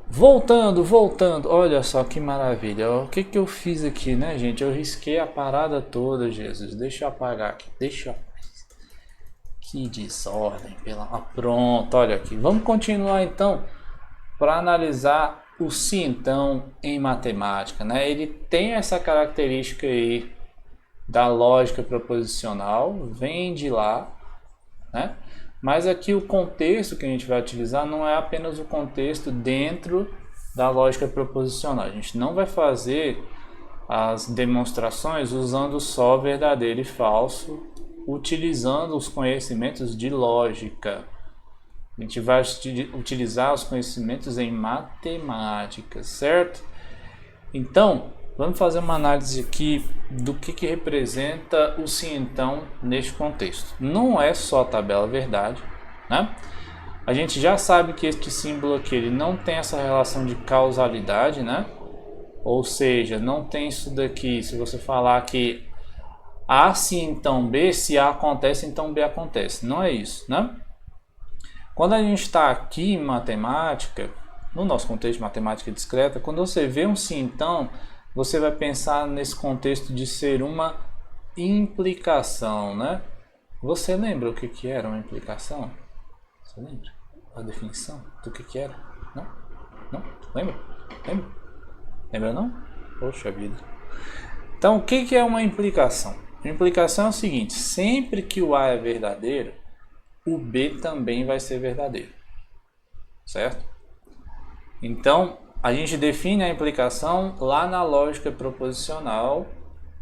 Voltando, olha só que maravilha. O que que eu fiz aqui, né, gente? Eu risquei a parada toda, Jesus. Deixa eu apagar aqui. Que desordem, pronto, olha aqui. Vamos continuar então para analisar o se então em matemática, né? Ele tem essa característica aí da lógica proposicional, vem de lá, né? Mas aqui o contexto que a gente vai utilizar não é apenas o contexto dentro da lógica proposicional. A gente não vai fazer as demonstrações usando só verdadeiro e falso, utilizando os conhecimentos de lógica. A gente vai utilizar os conhecimentos em matemática, certo? Então, vamos fazer uma análise aqui do que representa o se então neste contexto. Não é só a tabela verdade, né? A gente já sabe que este símbolo aqui ele não tem essa relação de causalidade, né? Ou seja, não tem isso daqui. Se você falar que A se então B, se A acontece, então B acontece. Não é isso, né? Quando a gente está aqui em matemática, no nosso contexto de matemática discreta, quando você vê um se então, você vai pensar nesse contexto de ser uma implicação, né? Você lembra o que era uma implicação? Você lembra a definição do que era? Não? Não? Lembra? Lembra? Lembra não? Poxa vida. Então, o que é uma implicação? A implicação é o seguinte: sempre que o A é verdadeiro, o B também vai ser verdadeiro, certo? Então, a gente define a implicação lá na lógica proposicional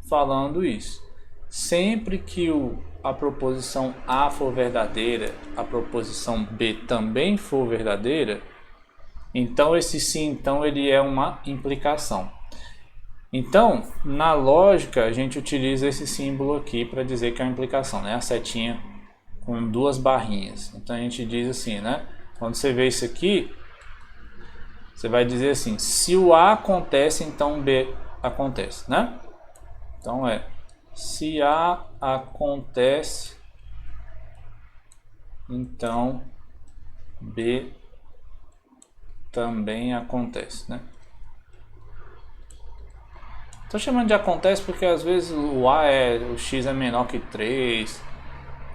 falando isso. Sempre que a proposição A for verdadeira, a proposição B também for verdadeira, então esse sim, então ele é uma implicação. Então, na lógica, a gente utiliza esse símbolo aqui para dizer que é uma implicação, né? A setinha com duas barrinhas. Então a gente diz assim, né? Quando você vê isso aqui, você vai dizer assim: se o A acontece, então B acontece, né? Então se A acontece, então B também acontece, né? Estou chamando de acontece porque às vezes o X é menor que 3,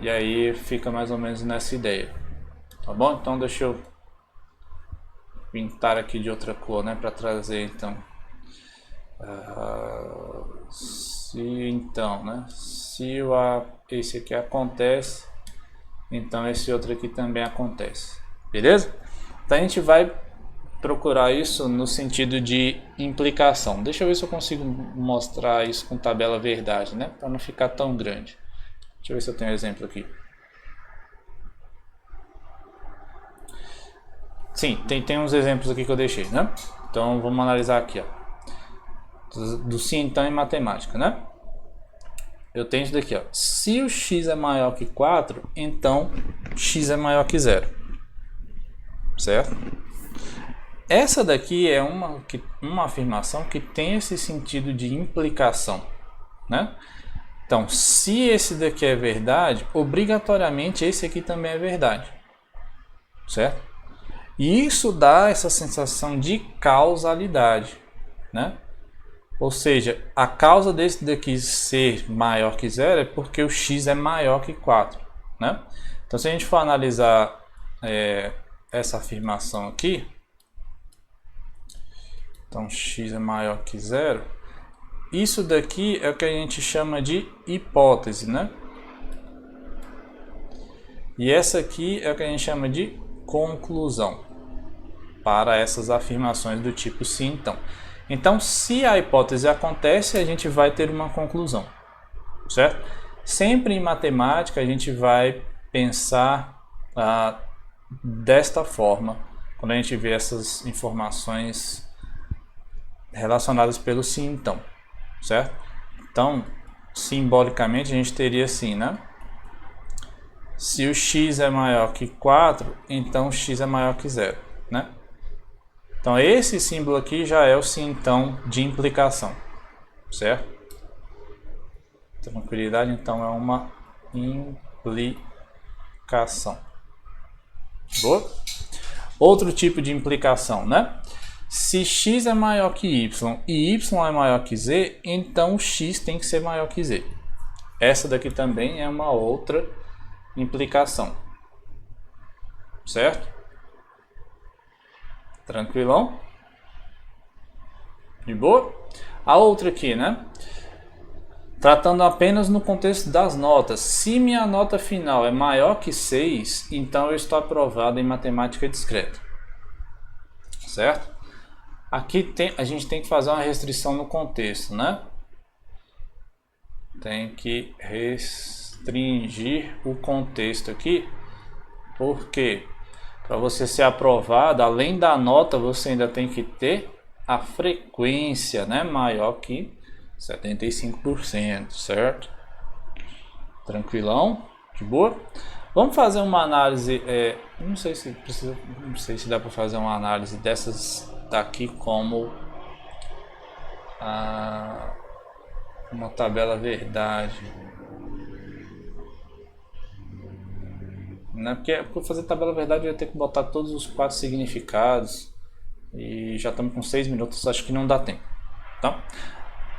e aí fica mais ou menos nessa ideia, tá bom? Então deixa eu pintar aqui de outra cor, né, para trazer então se esse aqui acontece, então esse outro aqui também acontece, beleza? Então a gente vai procurar isso no sentido de implicação. Deixa eu ver se eu consigo mostrar isso com tabela verdade, né, para não ficar tão grande. Deixa eu ver se eu tenho um exemplo aqui. Sim, tem uns exemplos aqui que eu deixei, né? Então vamos analisar aqui, ó. Do sim então em matemática, né? Eu tenho isso daqui, ó. Se o x é maior que 4, então x é maior que 0. Certo? Essa daqui é uma afirmação que tem esse sentido de implicação, né? Então, se esse daqui é verdade, obrigatoriamente esse aqui também é verdade. Certo? E isso dá essa sensação de causalidade, né? Ou seja, a causa desse daqui ser maior que 0 é porque o x é maior que 4, né? Então, se a gente for analisar essa afirmação aqui, então x é maior que 0, isso daqui é o que a gente chama de hipótese, né? E essa aqui é o que a gente chama de conclusão para essas afirmações do tipo sim, então. Então, se a hipótese acontece, a gente vai ter uma conclusão, certo? Sempre em matemática, a gente vai pensar desta forma, quando a gente vê essas informações relacionadas pelo sim, então, certo? Então, simbolicamente, a gente teria assim, né? Se o x é maior que 4, então o x é maior que 0, né? Então esse símbolo aqui já é o sim então de implicação, certo? Tranquilidade, então é uma implicação. Boa? Outro tipo de implicação, né? Se x é maior que y e y é maior que z, então x tem que ser maior que z. Essa daqui também é uma outra implicação. Certo? Tranquilão? De boa? A outra aqui, né? Tratando apenas no contexto das notas. Se minha nota final é maior que 6, então eu estou aprovado em matemática discreta. Certo? Aqui a gente tem que fazer uma restrição no contexto, né? Tem que restringir o contexto aqui. Por quê? Para você ser aprovado, além da nota, você ainda tem que ter a frequência, né, maior que 75%, certo? Tranquilão? De boa? Vamos fazer uma análise, não sei se dá para fazer uma análise dessas daqui como uma tabela verdade, né? Porque para fazer tabela verdade eu ia ter que botar todos os 4 significados e já estamos com 6 minutos, acho que não dá tempo, tá?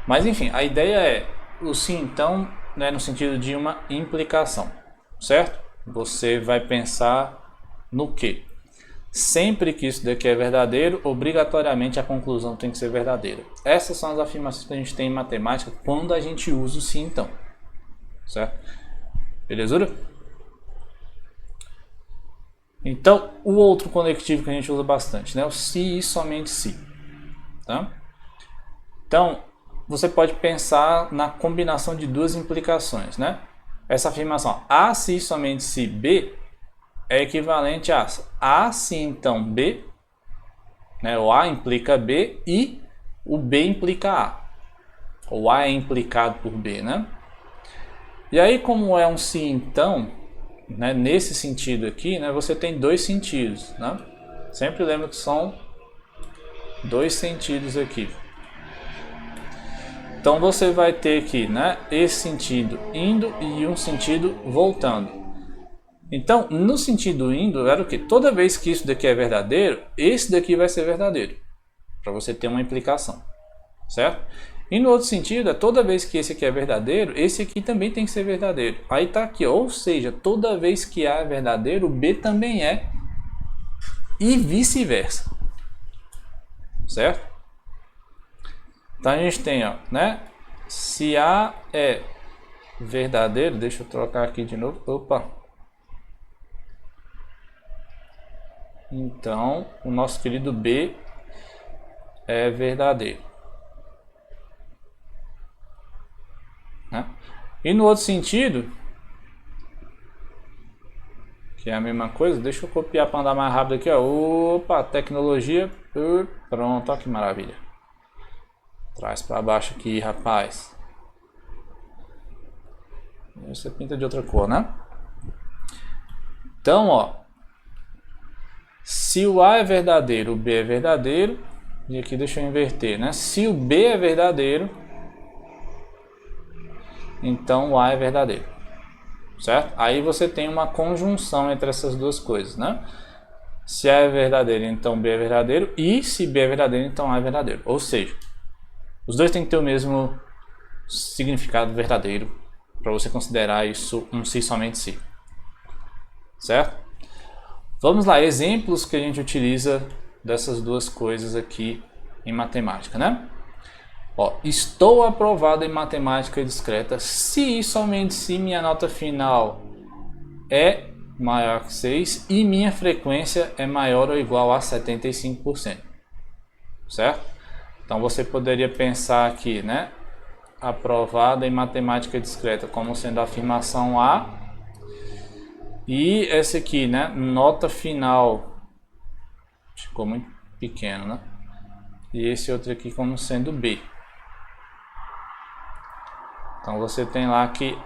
Mas enfim, a ideia é o sim então, né, no sentido de uma implicação, certo? Você vai pensar no que? Sempre que isso daqui é verdadeiro, obrigatoriamente a conclusão tem que ser verdadeira. Essas são as afirmações que a gente tem em matemática quando a gente usa o sim então, certo? Belezura? Então, o outro conectivo que a gente usa bastante, né? O se e somente se, tá? Então, você pode pensar na combinação de duas implicações, né? Essa afirmação A se e somente se B é equivalente a se então B, né? O A implica B e o B implica A. O A é implicado por B, né? E aí, como é um se então, né, nesse sentido aqui, né, você tem dois sentidos, né? Sempre lembra que são dois sentidos aqui. Então você vai ter aqui, né, esse sentido indo e um sentido voltando. Então, no sentido indo, era o que? Toda vez que isso daqui é verdadeiro, esse daqui vai ser verdadeiro, para você ter uma implicação, certo? E no outro sentido, é toda vez que esse aqui é verdadeiro, esse aqui também tem que ser verdadeiro. Aí tá aqui, ou seja, toda vez que A é verdadeiro, o B também é, e vice-versa, certo? Então a gente tem, ó, né? Se A é verdadeiro, deixa eu trocar aqui de novo. Opa! Então, o nosso querido B é verdadeiro, né? E no outro sentido, que é a mesma coisa, deixa eu copiar para andar mais rápido aqui, ó. Opa, tecnologia. Pronto, olha que maravilha. Traz para baixo aqui, rapaz. Você pinta de outra cor, né? Então, ó, se o A é verdadeiro, o B é verdadeiro. E aqui deixa eu inverter, né? Se o B é verdadeiro, então o A é verdadeiro, certo? Aí você tem uma conjunção entre essas duas coisas, né? Se A é verdadeiro, então B é verdadeiro. E se B é verdadeiro, então A é verdadeiro. Ou seja, os dois têm que ter o mesmo significado verdadeiro para você considerar isso um se somente se, certo? Vamos lá, exemplos que a gente utiliza dessas duas coisas aqui em matemática, né? Ó, estou aprovado em matemática discreta se e somente se minha nota final é maior que 6 e minha frequência é maior ou igual a 75%, certo? Então você poderia pensar aqui, né? Aprovado em matemática discreta como sendo a afirmação A. E essa aqui, né? Nota final. Ficou muito pequeno, né? E esse outro aqui como sendo B. Então você tem lá que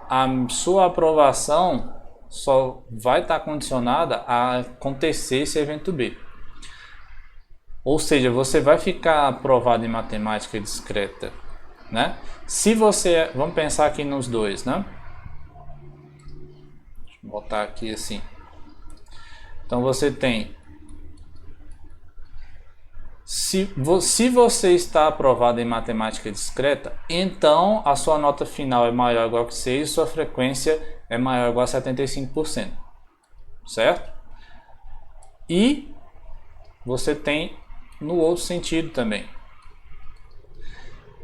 a sua aprovação só vai estar condicionada a acontecer esse evento B. Ou seja, você vai ficar aprovado em matemática discreta, né? Se você, vamos pensar aqui nos dois, né? Deixa eu botar aqui assim. Então você tem Se você está aprovado em matemática discreta, então a sua nota final é maior ou igual que 6 e sua frequência é maior ou igual a 75%. Certo? E você tem no outro sentido também.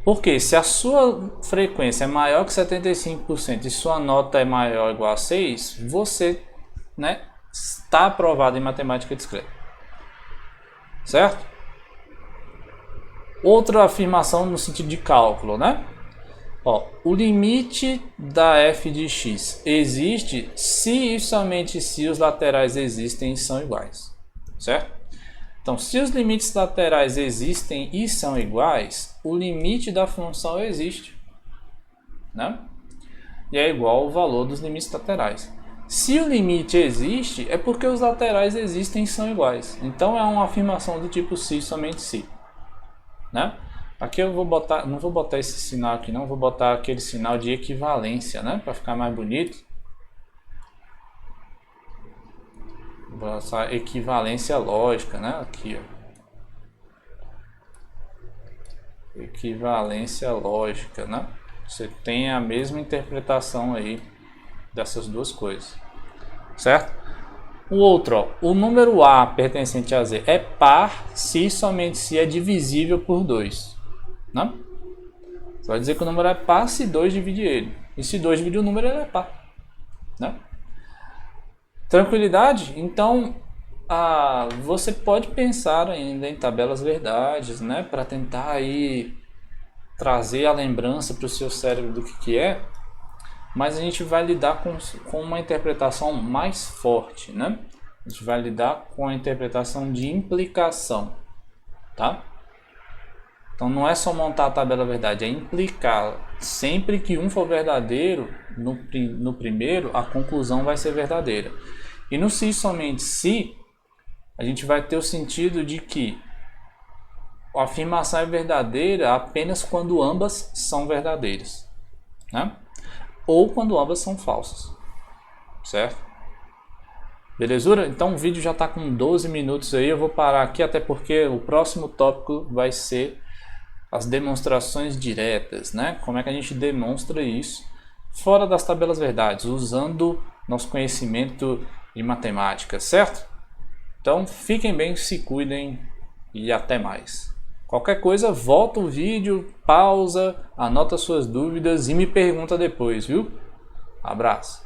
Porque se a sua frequência é maior que 75% e sua nota é maior ou igual a 6, você, né, está aprovado em matemática discreta. Certo? Outra afirmação no sentido de cálculo, né? Ó, o limite da f de x existe se e somente se os laterais existem e são iguais. Certo? Então, se os limites laterais existem e são iguais, o limite da função existe, né? E é igual ao valor dos limites laterais. Se o limite existe, é porque os laterais existem e são iguais. Então, é uma afirmação do tipo se, somente se, né? Aqui eu vou botar, não vou botar esse sinal aqui não, vou botar aquele sinal de equivalência, né? Para ficar mais bonito. Essa equivalência lógica, né? Aqui, ó. Equivalência lógica, né? Você tem a mesma interpretação aí dessas duas coisas, certo? O outro, ó, o número A pertencente a Z é par se somente se é divisível por 2, né? Você vai dizer que o número é par se 2 divide ele, e se 2 dividir o número, ele é par, né? Tranquilidade? Então, você pode pensar ainda em tabelas verdades, né? Para tentar aí trazer a lembrança para o seu cérebro do que é, mas a gente vai lidar com uma interpretação mais forte, né? A gente vai lidar com a interpretação de implicação, tá? Então não é só montar a tabela verdade, é implicar. Sempre que um for verdadeiro, no primeiro, a conclusão vai ser verdadeira. E no se somente se, a gente vai ter o sentido de que a afirmação é verdadeira apenas quando ambas são verdadeiras, né? Ou quando ambas são falsas, certo? Belezura? Então o vídeo já está com 12 minutos aí, eu vou parar aqui até porque o próximo tópico vai ser as demonstrações diretas, né? Como é que a gente demonstra isso fora das tabelas verdades, usando nosso conhecimento de matemática, certo? Então fiquem bem, se cuidem e até mais. Qualquer coisa, volta o vídeo, pausa, anota suas dúvidas e me pergunta depois, viu? Abraço!